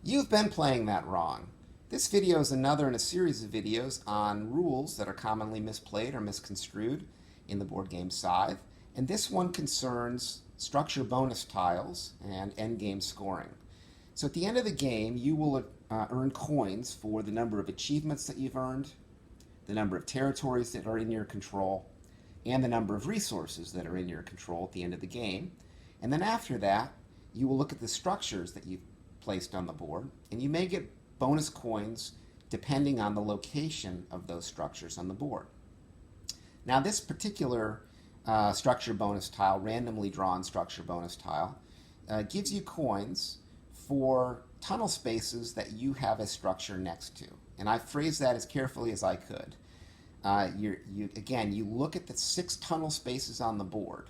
You've been playing that wrong. This video is another in a series of videos on rules that are commonly misplayed or misconstrued in the board game Scythe, and this one concerns structure bonus tiles and endgame scoring. So at the end of the game, you will earn coins for the number of achievements that you've earned, the number of territories that are in your control, and the number of resources that are in your control at the end of the game. And then after that, you will look at the structures that you've placed on the board, and you may get bonus coins depending on the location of those structures on the board. Now this particular structure bonus tile, randomly drawn structure bonus tile, gives you coins for tunnel spaces that you have a structure next to. And I phrased that as carefully as I could. Again, you look at the 6 tunnel spaces on the board,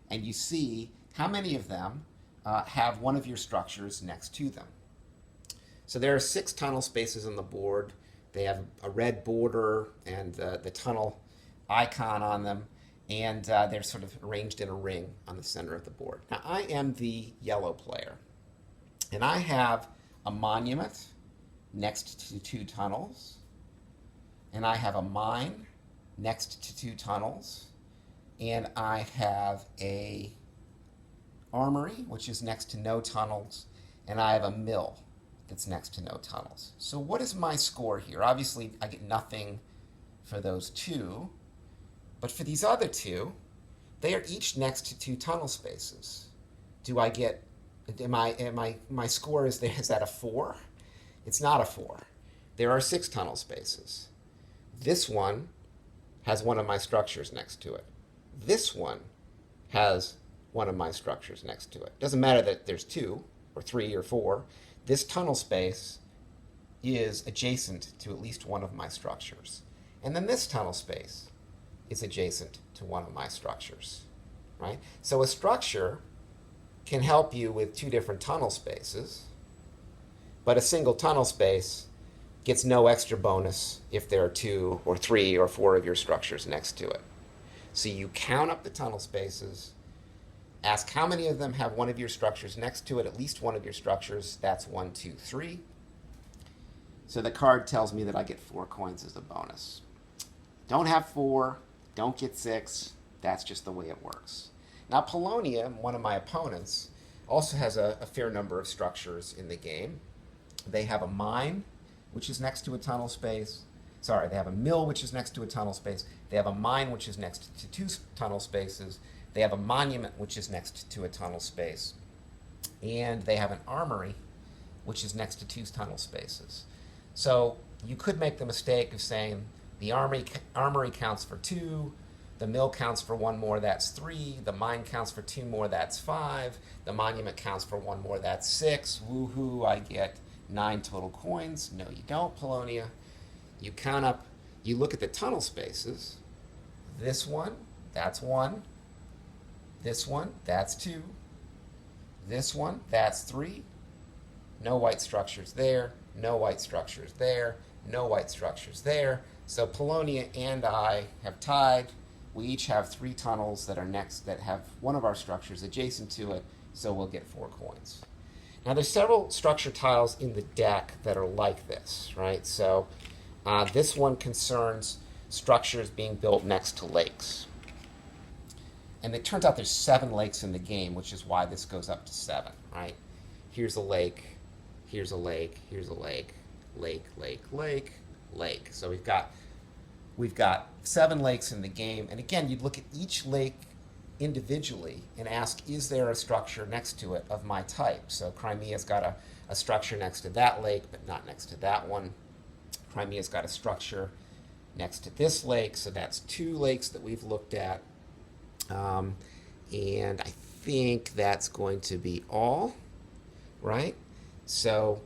and you see how many of them have one of your structures next to them. So there are 6 tunnel spaces on the board. They have a red border and the tunnel icon on them, and they're sort of arranged in a ring on the center of the board. Now I am the yellow player, and I have a monument next to 2 tunnels, and I have a mine next to 2 tunnels, and I have a armory, which is next to no tunnels, and I have a mill that's next to no tunnels. So what is my score here? Obviously, I get nothing for those 2, but for these other 2, they are each next to 2 tunnel spaces. Do I get, my score is that a 4? It's not a 4. There are 6 tunnel spaces. This one has one of my structures next to it. This one has one of my structures next to it. Doesn't matter that there's 2 or 3 or 4. This tunnel space is adjacent to at least one of my structures. And then this tunnel space is adjacent to one of my structures, right? So a structure can help you with 2 different tunnel spaces, but a single tunnel space gets no extra bonus if there are 2 or 3 or 4 of your structures next to it. So you count up the tunnel spaces, ask how many of them have one of your structures next to it, at least one of your structures. That's 1, 2, 3. So the card tells me that I get 4 coins as a bonus. Don't have 4, don't get 6. That's just the way it works. Now Polonia, one of my opponents, also has a fair number of structures in the game. They have a mine, which is next to a tunnel space. Sorry, they have a mill, which is next to a tunnel space. They have a mine, which is next to 2 tunnel spaces. They have a monument, which is next to a tunnel space. And they have an armory, which is next to 2 tunnel spaces. So you could make the mistake of saying the armory counts for 2, the mill counts for 1 more, that's 3, the mine counts for 2 more, that's 5, the monument counts for 1 more, that's 6. Woohoo, I get 9 total coins. No, you don't, Polonia. You count up, you look at the tunnel spaces. This one, that's 1. This one, that's 2. This one, that's 3. No white structures there. No white structures there. No white structures there. So Polonia and I have tied. We each have 3 tunnels that are next, that have one of our structures adjacent to it, so we'll get 4 coins. Now there's several structure tiles in the deck that are like this, right? So this one concerns structures being built next to lakes. And it turns out there's 7 lakes in the game, which is why this goes up to 7, right? Here's a lake, here's a lake, here's a lake, lake, lake, lake, lake. So we've got 7 lakes in the game. And again, you'd look at each lake individually and ask, is there a structure next to it of my type? So Crimea's got a structure next to that lake, but not next to that one. Crimea's got a structure next to this lake, so that's 2 lakes that we've looked at. And I think that's going to be all, right? So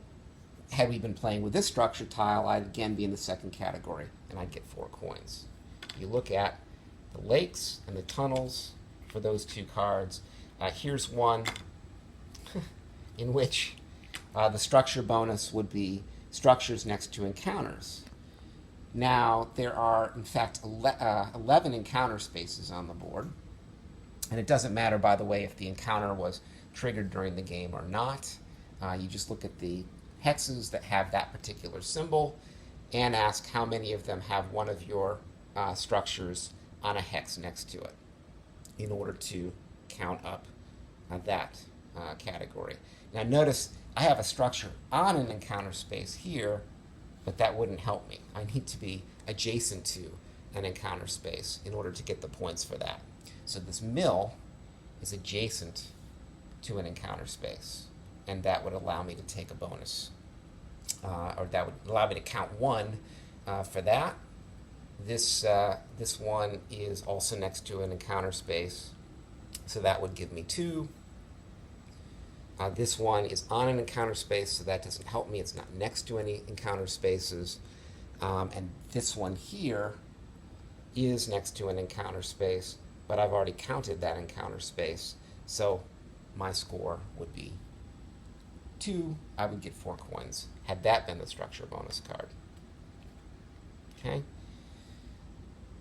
had we been playing with this structure tile, I'd again be in the second category, and I'd get 4 coins. You look at the lakes and the tunnels for those 2 cards. Here's one in which the structure bonus would be structures next to encounters. Now, there are, in fact, 11 encounter spaces on the board. And it doesn't matter, by the way, if the encounter was triggered during the game or not. You just look at the hexes that have that particular symbol and ask how many of them have one of your structures on a hex next to it in order to count up that category. Now notice I have a structure on an encounter space here, but that wouldn't help me. I need to be adjacent to an encounter space in order to get the points for that. So this mill is adjacent to an encounter space, and that would allow me to take a bonus, or that would allow me to count 1 for that. This one is also next to an encounter space, so that would give me 2. This one is on an encounter space, so that doesn't help me. It's not next to any encounter spaces. And this one here is next to an encounter space, but I've already counted that encounter space, so my score would be 2. I would get 4 coins had that been the structure bonus card. Okay.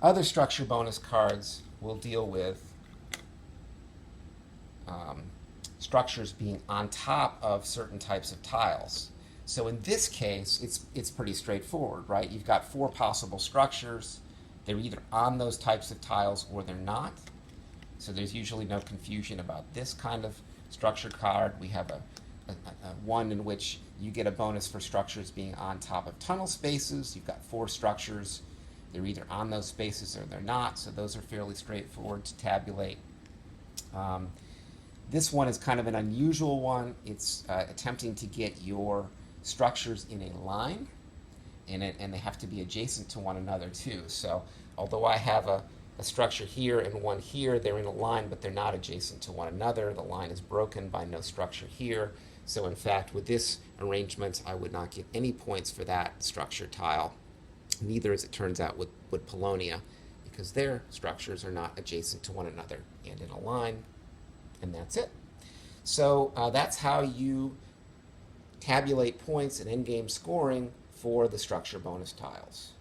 Other structure bonus cards will deal with structures being on top of certain types of tiles. So in this case, it's pretty straightforward, right? You've got 4 possible structures. They're either on those types of tiles or they're not. So there's usually no confusion about this kind of structure card. We have a one in which you get a bonus for structures being on top of tunnel spaces. You've got 4 structures. They're either on those spaces or they're not, so those are fairly straightforward to tabulate. This one is kind of an unusual one. It's attempting to get your structures in a line, and they have to be adjacent to one another too. So although I have a structure here and one here, they're in a line, but they're not adjacent to one another. The line is broken by no structure here. So in fact, with this arrangement, I would not get any points for that structure tile. Neither, as it turns out, would Polonia, because their structures are not adjacent to one another and in a line. And that's it. So that's how you tabulate points and endgame scoring for the structure bonus tiles.